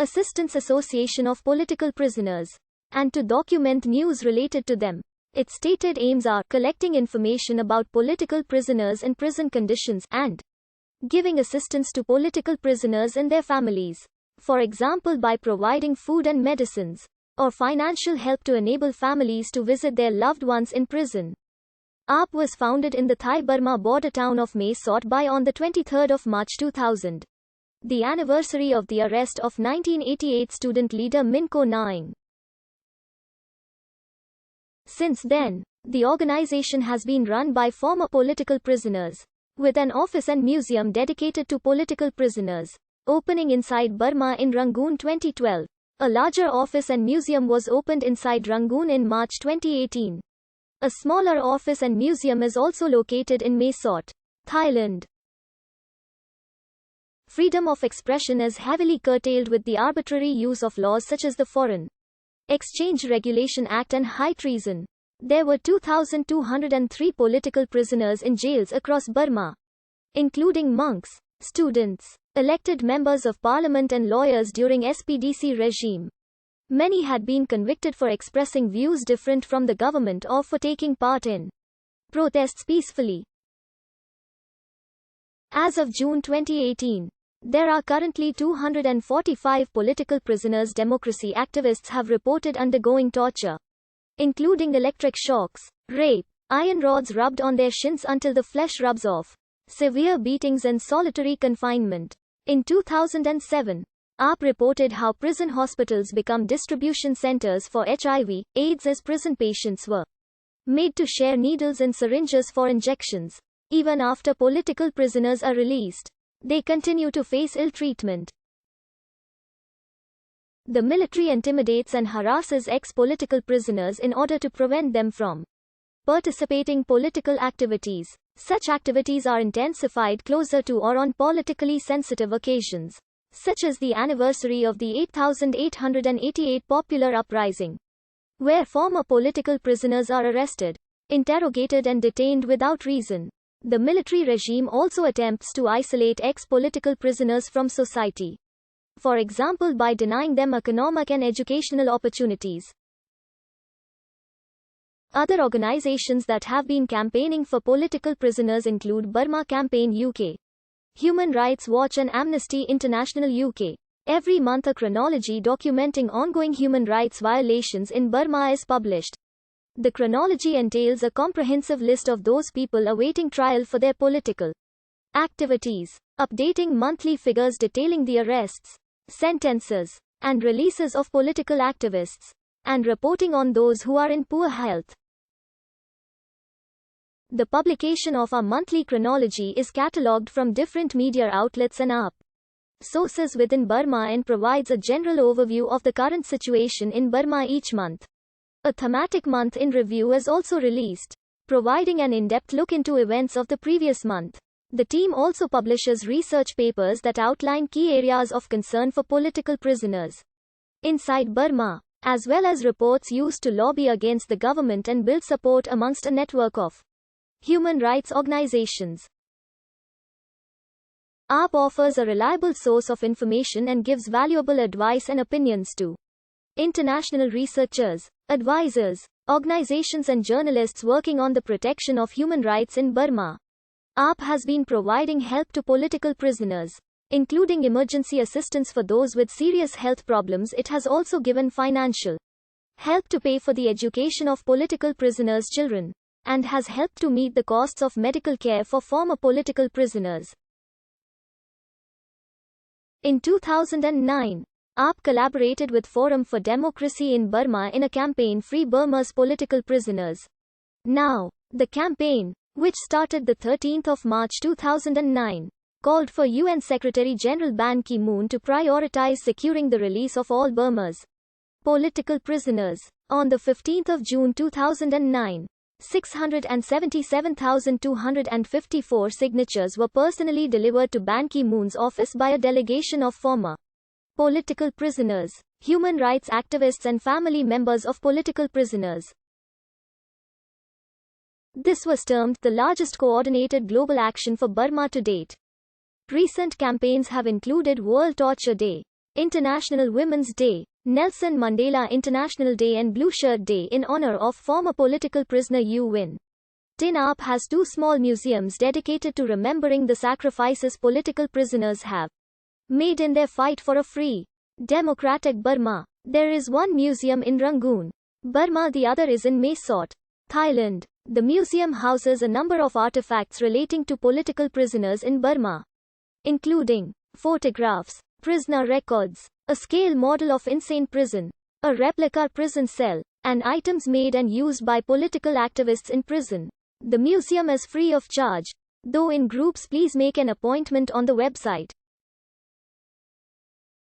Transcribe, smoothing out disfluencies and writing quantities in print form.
Assistance Association of Political Prisoners, and to document news related to them. Its stated aims are collecting information about political prisoners and prison conditions, and giving assistance to political prisoners and their families. For example, by providing food and medicines, or financial help to enable families to visit their loved ones in prison. ARP was founded in the Thai-Burma border town of Mae Sot by on the 23rd of March 2000. The anniversary of the arrest of 1988 student leader Min Ko Naing. Since then, the organization has been run by former political prisoners, with an office and museum dedicated to political prisoners, opening inside Burma in Rangoon 2012. A larger office and museum was opened inside Rangoon in March 2018. A smaller office and museum is also located in Mae Sot, Thailand. Freedom of expression is heavily curtailed with the arbitrary use of laws such as the Foreign Exchange Regulation Act and high treason. There were 2,203 political prisoners in jails across Burma, including monks, students, elected members of parliament and lawyers during SPDC regime. Many had been convicted for expressing views different from the government or for taking part in protests peacefully. As of June 2018, there are currently 245 political prisoners. Democracy activists have reported undergoing torture, including electric shocks, rape, iron rods rubbed on their shins until the flesh rubs off, severe beatings and solitary confinement. In 2007, ARP reported how prison hospitals become distribution centers for HIV, AIDS as prison patients were made to share needles and syringes for injections. Even after political prisoners are released, they continue to face ill treatment. The military intimidates and harasses ex-political prisoners in order to prevent them from participating political activities. Such activities are intensified closer to or on politically sensitive occasions, such as the anniversary of the 8888 popular uprising, where former political prisoners are arrested, interrogated and detained without reason. The military regime also attempts to isolate ex-political prisoners from society, for example by denying them economic and educational opportunities. Other organizations that have been campaigning for political prisoners include Burma Campaign UK, Human Rights Watch and Amnesty International UK. Every month a chronology documenting ongoing human rights violations in Burma is published. The chronology entails a comprehensive list of those people awaiting trial for their political activities, updating monthly figures detailing the arrests, sentences, and releases of political activists, and reporting on those who are in poor health. The publication of our monthly chronology is catalogued from different media outlets and ARP sources within Burma and provides a general overview of the current situation in Burma each month. A thematic month in review is also released, providing an in-depth look into events of the previous month. The team also publishes research papers that outline key areas of concern for political prisoners inside Burma, as well as reports used to lobby against the government and build support amongst a network of human rights organizations. ARP offers a reliable source of information and gives valuable advice and opinions to international researchers, advisors, organizations and journalists working on the protection of human rights in Burma. ARP has been providing help to political prisoners, including emergency assistance for those with serious health problems. It has also given financial help to pay for the education of political prisoners' children, and has helped to meet the costs of medical care for former political prisoners. In 2009, ARP collaborated with Forum for Democracy in Burma in a campaign Free Burma's Political Prisoners. Now, the campaign, which started the 13th of March 2009, called for UN Secretary-General Ban Ki-moon to prioritize securing the release of all Burma's political prisoners. On the 15th of June 2009, 677,254 signatures were personally delivered to Ban Ki-moon's office by a delegation of former political prisoners, human rights activists and family members of political prisoners. This was termed the largest coordinated global action for Burma to date. Recent campaigns have included World Torture Day, International Women's Day, Nelson Mandela International Day and Blue Shirt Day in honor of former political prisoner U Win. Tin Arp has 2 small museums dedicated to remembering the sacrifices political prisoners have made in their fight for a free, democratic Burma. There is one museum in Rangoon, Burma, the other is in Mae Sot, Thailand. The museum houses a number of artifacts relating to political prisoners in Burma, including photographs, prisoner records, a scale model of insane prison, a replica prison cell, and items made and used by political activists in prison. The museum is free of charge, though in groups please make an appointment on the website.